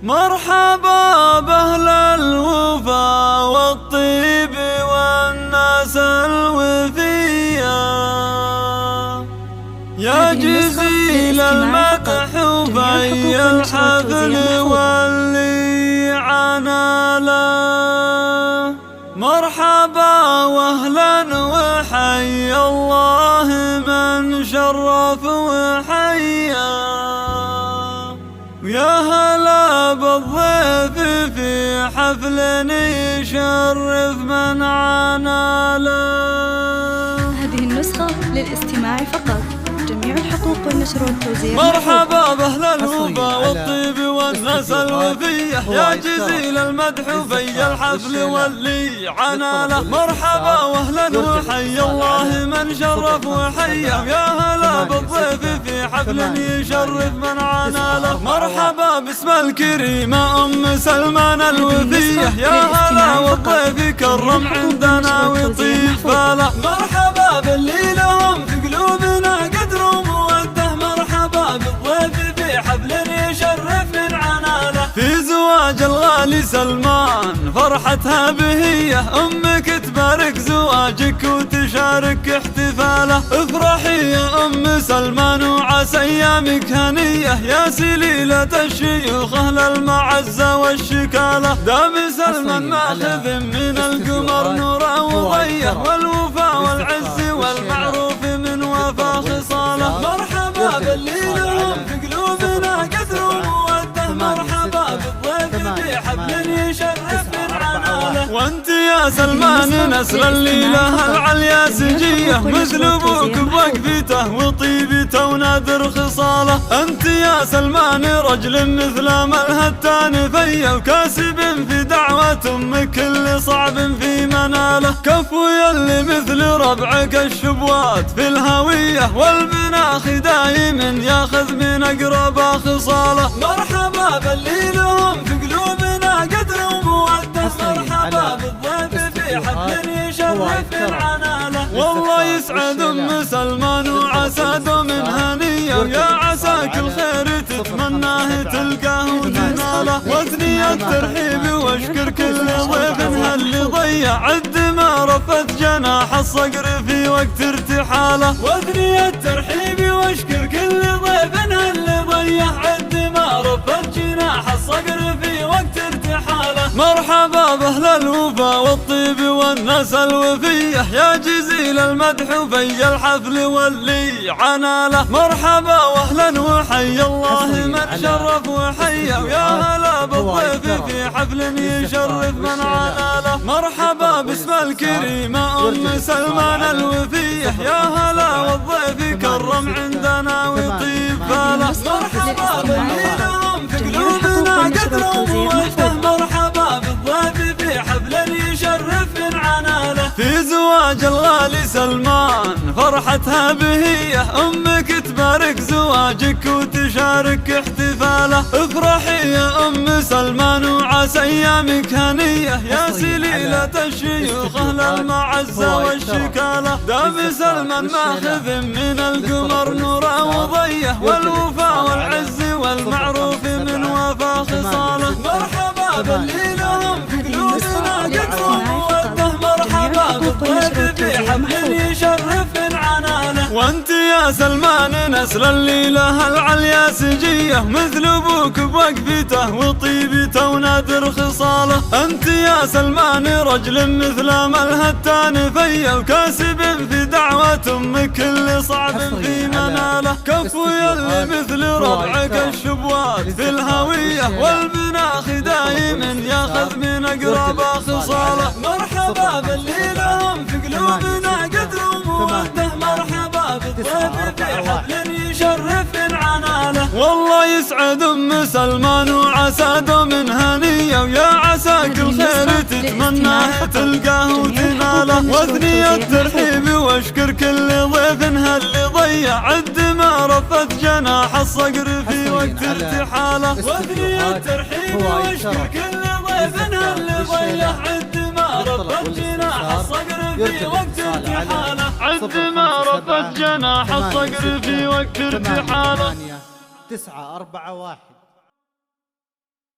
مرحبا بأهل الوفا والطيب والناس الوفية، يا جزيل المدح وفي الحفل واللي عنا له. مرحبا واهلا وحي الله من شرف وحيا، ويا هلا بالضيف في حفل يشرف من عنا له. هذه النسخة للاستماع فقط، جميع الحقوق والنشر والتوزيع. مرحبا بأهل الوفا والطيب والناس الوفية، يا جزيل المدح في الحفل واللي عنا له. مرحبا واهلا وحي الله من شرف وحيا، يا هلا بالضيف في حفل يشرف من عنا له. مرحبا باسم الكريمة أم سلمان الوفية، يا هلا والضيف كرم عندنا ويطيب فله. مرحبا باللي لهم في قلوبنا قدر وموده، مرحبا بالضيف في حفل يشرف من عنا له. في زواج الغالي سلمان فرحتها بهية، أمك تبارك زواجك وتشارك احتفاله. افرحي يا أم سلمان وعسى أيامك هنية، يا سليلة الشيوخ أهل المعزة والشكالة. دام سلمان ماخذ من القمر نوره وضيه، والوفا والعز والمعروف من وفا خصاله. مرحبا باللي لهم في قلوبنا قدر وموده، مرحبا بالضيف في حفل يشرف من عنا له. وانت يا سلمان نسل الليلة العليا سجية، مثل ابوك بوقفته وطيبته ونادر خصاله. انت يا سلمان رجل مثل ملهتان فيا، وكاسب في دعوة امك كل صعب في مناله. كفو يلي مثل ربعك الشبوات في الهوية، والمناخ دايم ياخذ من اقربا خصاله. مرحبا باللي لهم في قلوبنا قدر وموده، مرحبا بالضيف في حفل يشرف من عنا له. والله يسعد ام سلمان وعسى دوم هنيه، ويا عسى كل خير تتمناه تلقاه وتناله. واثني الترحيب واشكر كل ضيف هاللي ضيع، عد ما رفت جناح الصقر في وقت ارتحاله. واثني الترحيب واشكر كل ضيف هاللي ضيع، عد ما رفت جناح الصقر في وقت ارتحاله. مرحبا بأهل الوفا والطيب والناس الوفية، يا جزيل المدح في الحفل واللي عنا له. مرحبا واهلا وحي الله من شرف وحيا، ويا هلا بالضيف في حفل يشرف من عنا له. مرحبا باسم الكريمة أم سلمان الوفية، يا هلا والضيف كرم عندنا ويطيب فله. مرحبا باللي لهم في قلوبنا قدر وموده، مرحبا بالضيف في حفل يشرف من عنا له. في زواج الغالي سلمان فرحتها بهية، أمك تبارك زواجك وتشارك احتفاله. افرحي يا أم سلمان وعسى أيامك هنية، يا سليلة الشيوخ أهل المعزة والشكالة. دام سلمان ماخذ من القمر نوره وضيه، والوفا والعز والمعروف من وفا خصاله. مرحبا باللي لهم في قلوبنا قدر وموده، مرحبا بالضيف في حفل يشرف من عنا له. وانت يا سلمان نسل الليلة العليا سجية، مثل ابوك بوقفته وطيبته ونادر خصاله. انت يا سلمان رجل مثل ملهتان فيا، وكاسب في دعوة امك كل صعب في مناله. كفو يلي مثل ربعك الشبوات في الهوية، والمناخ دايم ياخذ من اقربا خصاله. مرحبا باللي لهم في قلوبنا قدر وموده، مرحبا بالضيف في حفل يشرف من عنا له. والله يسعد ام سلمان وعسى دوم هنيه، ويا عسى كل خير تتمناه تلقاه وتناله. واثني الترحيب واشكر كل ضيف هاللي ضيع، عد ما رفت جناح الصقر في وقت ارتحاله. واثني الترحيب واشكر كل ضيف هاللي ضيع، عد ما رفت جناح الصقر في وقت ارتحاله. عد ما رفت جناح الصقر في وقت ارتحاله. 9 4 1